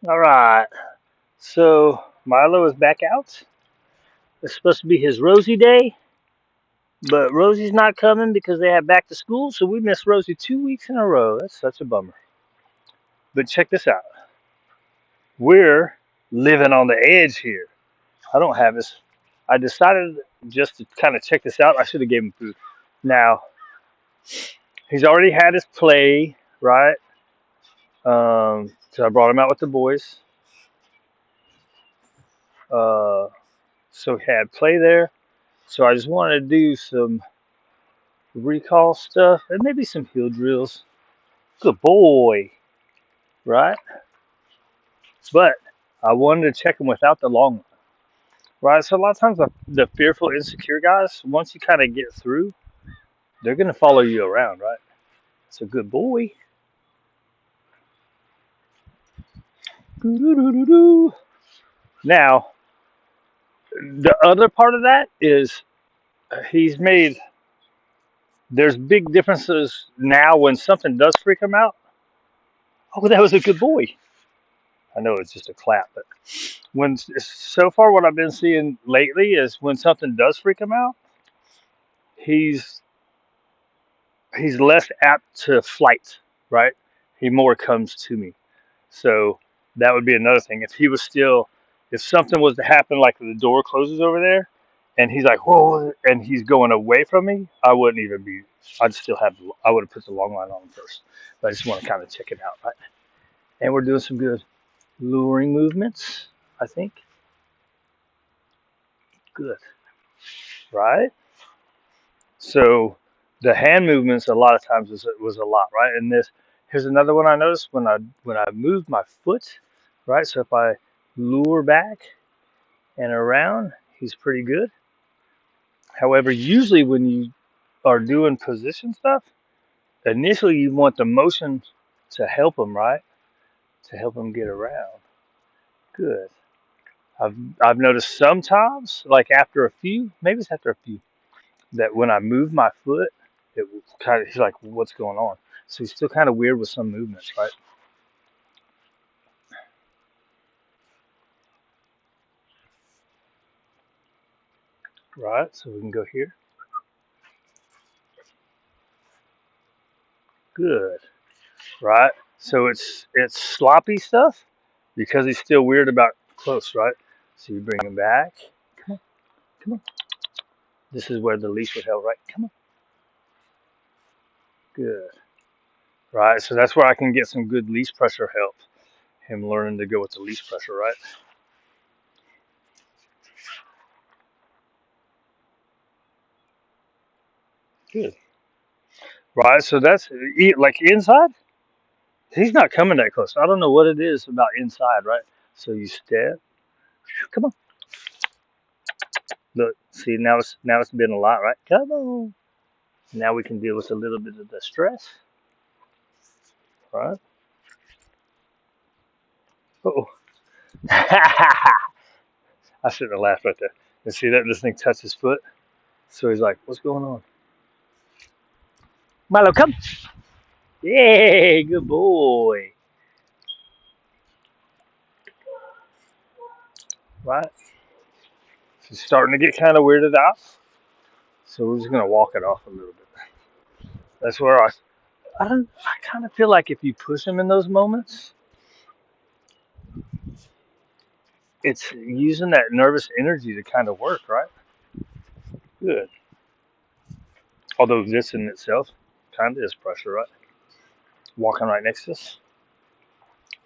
All right. So Milo is back out. It's supposed to be his Rosie day, but Rosie's not coming because they have back to school. So we missed Rosie 2 weeks in a row. That's such a bummer. But check this out. We're living on the edge here. I don't have this. I decided just to kind of check this out. I should have gave him food. Now he's already had his play, right? So I brought him out with the boys. Uh, so he had play there. So I just wanted to do some recall stuff and maybe some hill drills. Good boy, right? But I wanted to check him without the long one, right? So a lot of times the fearful, insecure guys, once you kind of get through, they're gonna follow you around, right? It's a good boy. Now, the other part of that is he's made. There's big differences now when something does freak him out. Oh, that was a good boy. I know it's just a clap, but when so far what I've been seeing lately is when something does freak him out, he's he's less apt to flight, right? He more comes to me. So that would be another thing. If he was still, if something was to happen, like the door closes over there, and he's like, whoa, and he's going away from me, I wouldn't even be. I'd still have. I would have put the long line on first. But I just want to kind of check it out, right? And we're doing some good luring movements. I think good, right? So the hand movements a lot of times was a lot, right? And this here's another one I noticed when I move my foot, right? So if I lure back and around, he's pretty good. However, usually when you are doing position stuff, initially you want the motion to help him, right? To help him get around. Good. I've I've noticed sometimes, like after a few, maybe it's after a few, that when I move my foot, it kind of he's like, what's going on? So he's still kind of weird with some movements, right? Right. So we can go here. Good. Right. So it's sloppy stuff because he's still weird about close, right? So you bring him back. Come on, come on. This is where the leash would help, right? Come on. Good. Right. So that's where I can get some good leash pressure help. Him learning to go with the leash pressure, right? Good. Right. So that's like inside. He's not coming that close. I don't know what it is about inside, right? So you step. Come on. Look. See now it's been a lot, right? Come on. Now we can deal with a little bit of the stress, right? Oh. I shouldn't have laughed right there. And see that this thing touched his foot. So he's like, "What's going on?" Milo, come. Yay, good boy. Right? He's starting to get kind of weirded out. So we're just gonna walk it off a little bit. That's where I kind of feel like if you push him in those moments, it's using that nervous energy to kind of work, right? Good. Although this in itself kind of is pressure, right? Walking right next to us.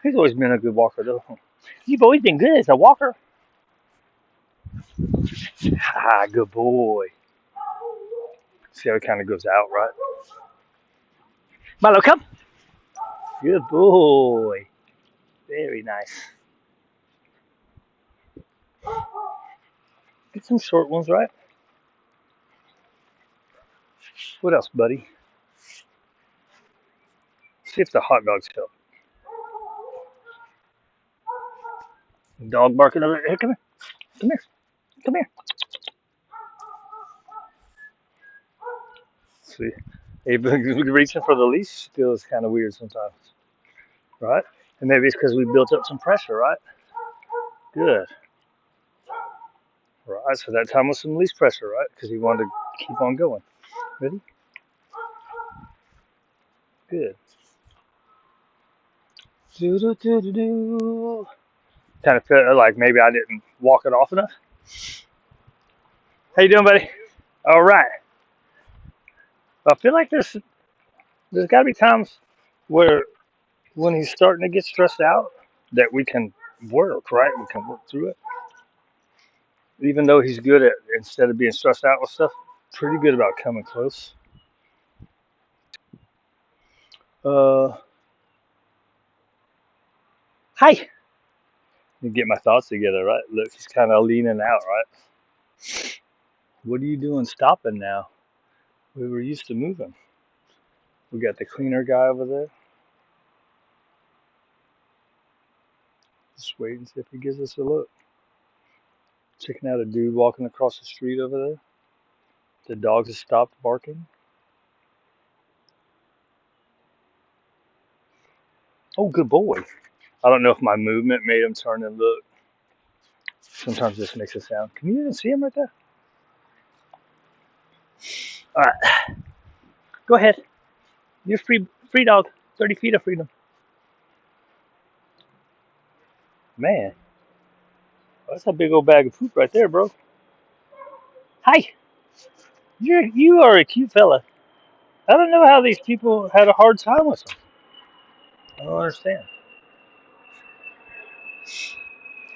He's always been a good walker, though. You've always been good as a walker. Ah, good boy. See how it kind of goes out, right? Milo, come. Good boy. Very nice. Get some short ones, right? What else, buddy? See if the hot dogs help. Dog barking over here. Come here. Come here. Come here. See, even reaching for the leash still is kind of weird sometimes, right? And maybe it's because we built up some pressure, right? Good. Right, so that time was some least pressure, right? Because he wanted to keep on going. Ready? Good. Do do do do do. Kind of felt like maybe I didn't walk it off enough. How you doing, buddy? All right. I feel like there's got to be times where when he's starting to get stressed out that we can work, right? We can work through it. Even though he's good at instead of being stressed out with stuff, pretty good about coming close. Uh, Hi. You get my thoughts together, right? Look, he's kind of leaning out, right? What are you doing stopping now? We were used to moving. We got the cleaner guy over there. Just wait and see if he gives us a look. Checking out a dude walking across the street over there. The dogs have stopped barking. Oh, good boy. I don't know if my movement made him turn and look. Sometimes this makes a sound. Can you even see him right there? All right, go ahead. You're free, free dog. 30 feet of freedom. Man, that's a big old bag of poop right there, bro. Hi, you are a cute fella. I don't know how these people had a hard time with him. I don't understand.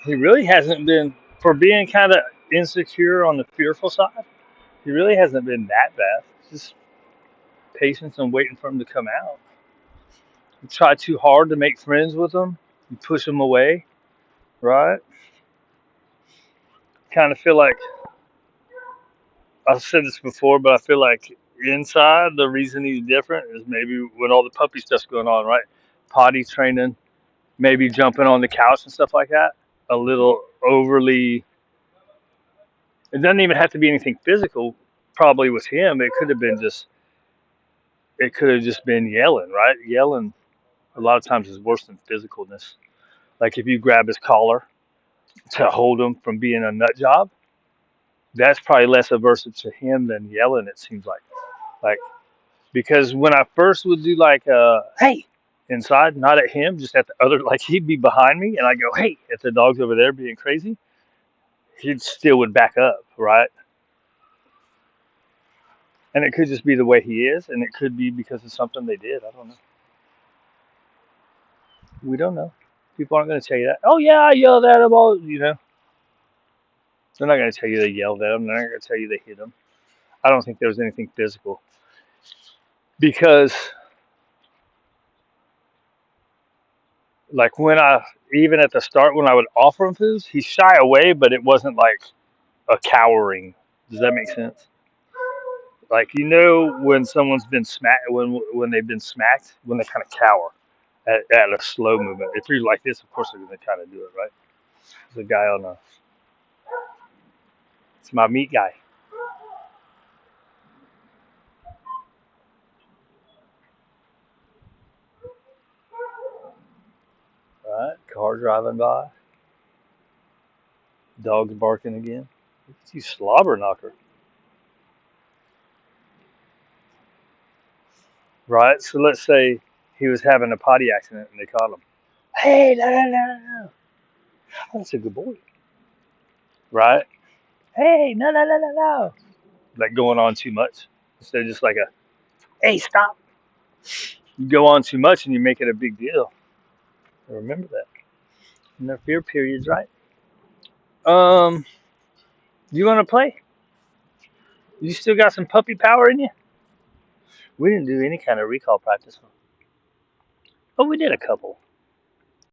He really hasn't been, for being kind of insecure on the fearful side, he really hasn't been that bad. Just patience and waiting for him to come out. You try too hard to make friends with him, you push him away, right? Kind of feel like, I've said this before, but I feel like inside the reason he's different is maybe when all the puppy stuff's going on, right? Potty training, maybe jumping on the couch and stuff like that. A little overly, it doesn't even have to be anything physical, probably with him. It could have just been yelling, right? Yelling a lot of times is worse than physicalness. Like if you grab his collar to hold him from being a nut job, that's probably less aversive to him than yelling, it seems like. Like, because when I first would do like, hey, inside, not at him, just at the other, like he'd be behind me and I go, hey, at the dogs over there being crazy, he still would back up, right? And it could just be the way he is, and it could be because of something they did. I don't know. We don't know. People aren't going to tell you that. Oh yeah, I yelled at him all. They're not going to tell you they yelled at him. They're not going to tell you they hit him. I don't think there was anything physical because, like even at the start when I would offer him food, he'd shy away, but it wasn't like a cowering. Does that make sense? Like when someone's been smacked, when they've been smacked, when they kind of cower at a slow movement. If you're like this, of course they're going to kind of do it, right? There's a guy it's my meat guy. Right? Car driving by, dogs barking again. Look at you slobber knocker. Right? So let's say he was having a potty accident and they caught him. Hey, no, no, no, no, no. Oh, that's a good boy. Right? Hey, no, no, no, no, no. Like going on too much. Instead of just like hey, stop. You go on too much and you make it a big deal. Remember that. In their fear periods, right? Um, you want to play? You still got some puppy power in you? We didn't do any kind of recall practice. Oh, we did a couple.